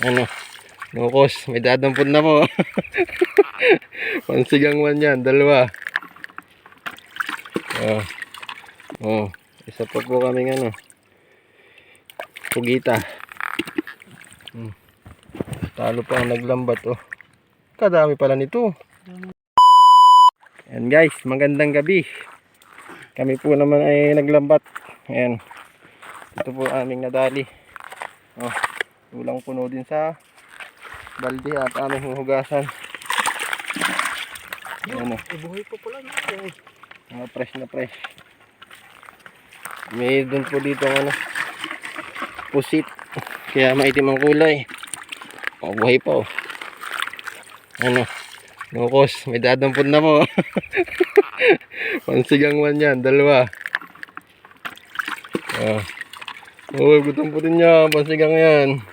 Ano? Nukos. May dadampot na po. Pansigang man yan. Dalawa. Oh. Oh. Isa pa po kaming ano. Pugita. Talo pa ang naglambat. Oh. Kadami pala nito. Ayan guys. Magandang gabi. Kami po naman ay naglambat. Ayan. Ito po aming nadali. Oh. Tulang puno din sa balde at aming huhugasan. Ayan o. Buhay pa pala na. Mga fresh na fresh. May doon po dito ano, pusit. Kaya maitim ang kulay. Oh, buhay pa oh. Ano, nukos. May dadampot na po. Pansigang man yan. Dalawa. Oh. Oh, gutamputin niya. Pansigang yan.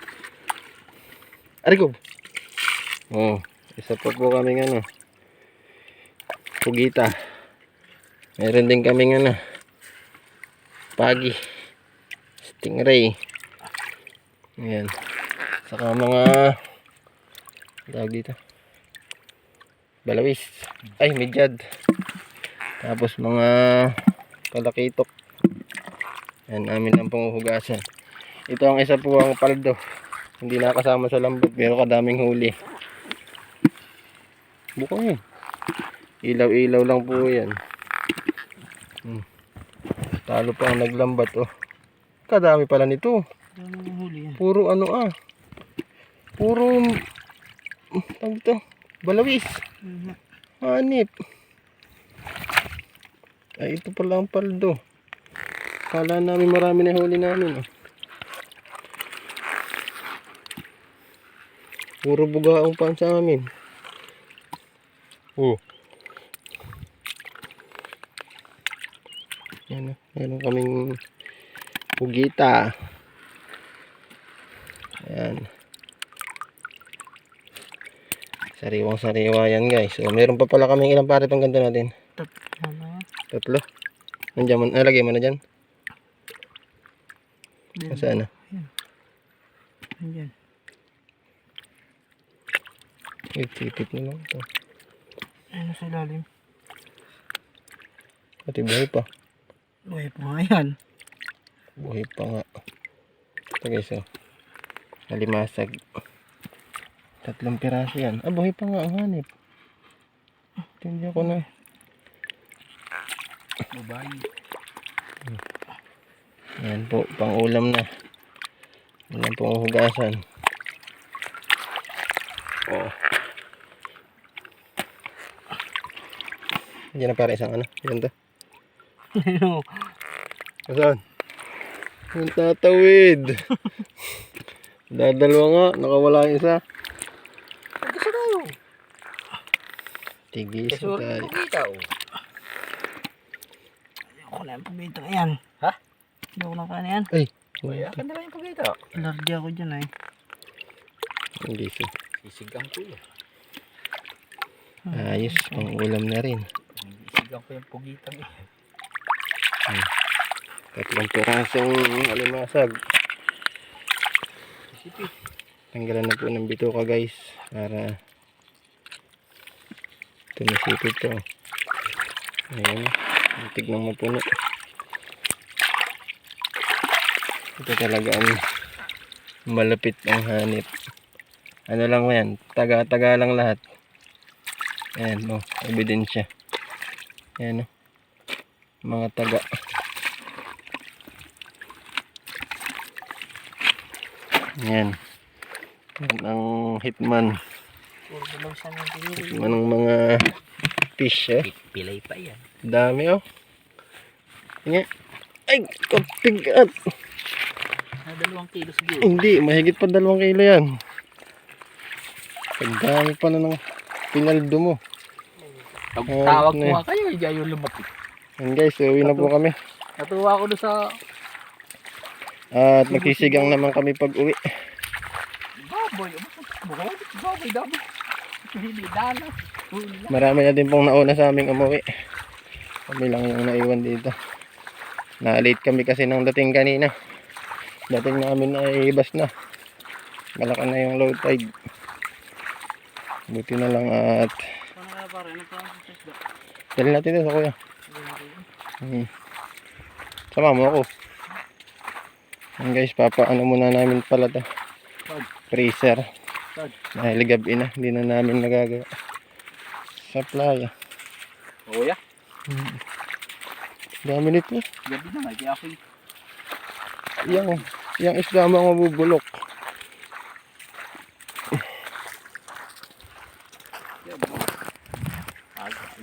Ariko. Oh, isa pa po kaming ano, pugita. Meron din kaming ano, pagi, stingray. Ayan. Saka mga tawag dito, balawis. Ay, midyad. Tapos mga kalakitok. Ayan, amin ang panghuhugasan. Ito ang isa po ang paldo. Hindi nakasama sa lambat pero kadaming huli. Bukang yun. Ilaw-ilaw lang po yan. Talo pa ang naglambat oh. Kadami pala nito. Puro ano ah. Puro tawag ito, balawis. Hanip. Ay, ito pala ang paldo. Kala namin marami na huli namin oh. Puro bugaong pa sa amin. Oh. Yan, meron kaming pugita. Ayan. Sariwang sariwa yan guys. So, meron pa pala kaming ilang pare itong ganito natin. Tatlo. Nandiyan mo, lagay mo na dyan. Saan na? Nandiyan. Titip na lang ito. Ano sa ilalim? Pati buhay pa. Buhay pa nga yan. Buhay pa nga. Ito guys oh. Nalimasag. 3 piraso yan. Ah, buhay pa nga ang hanip. Hindi ako na. Babae. Ayan po, pang ulam na. Ayan po ang hugasan. Oh. Diyan na para isang ano. Yan to. Ano? Saan? Yung tatawid. Dadalwa nga. Nakawala yung isa. Kasi tayo. Tigis na tayo. Ayoko na yung pagkita yan. Ha? Ayoko na kaya yan. Ay. Akan na lang yung pagkita. Alergy ako dyan eh. Hindi siya. Sisigang ko yun. Ayos. Pang ulam na rin. Sisigang ko yung pugitang eh. 3 pirasong alimasag. Tanggalan na po ng bituka guys. Para tumisipid to. Ayan. Tignan mo puno. Ito talaga ang malapit ang hanip. Ano lang yan. Taga-taga lang lahat. Ayan o. Ebidensya. Ayan o. Mga taga. Ayan. Ayan ang hitman. Hitman ng mga fish eh. Pilay pa yan. Dami oh. Nga. Ay, kapigat. 2 kilo siguro. Hindi, mahigit pa 2 kilo yan. Pagdami pa na ng pinaldo mo. Tawag ko nga kayo, hindi ayaw lumapit. Yan guys, uwi na po kami. Natuwa ko doon sa... At magsisigang naman kami pag uwi. Baboy, baboy dami. Hindi dala. Marami na din pong nauna sa aming umuwi. Kami lang yung naiwan dito. Na-late kami kasi nang dating kanina. Dating namin ay bas na. Malaki na yung low tide. Buti na lang at Paano kaya pare? Ano pa ang isda? dali natin ito sa kuya. Sama mo ako. Yan guys, ano muna namin pala to. Freezer. Dahil gabi na, hindi na namin nagagawa. Sa playa. Oo ya. Dami nito. Gabi na nga, kaya ako Yung isda mo ang mabubulok.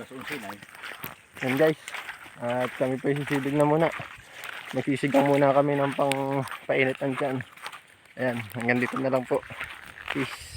alas 11 na eh. Yan guys. At kami pa sisilig na muna. Magsisigang muna kami ng pang painitan dyan. Ayan, hanggang dito na lang po. Peace.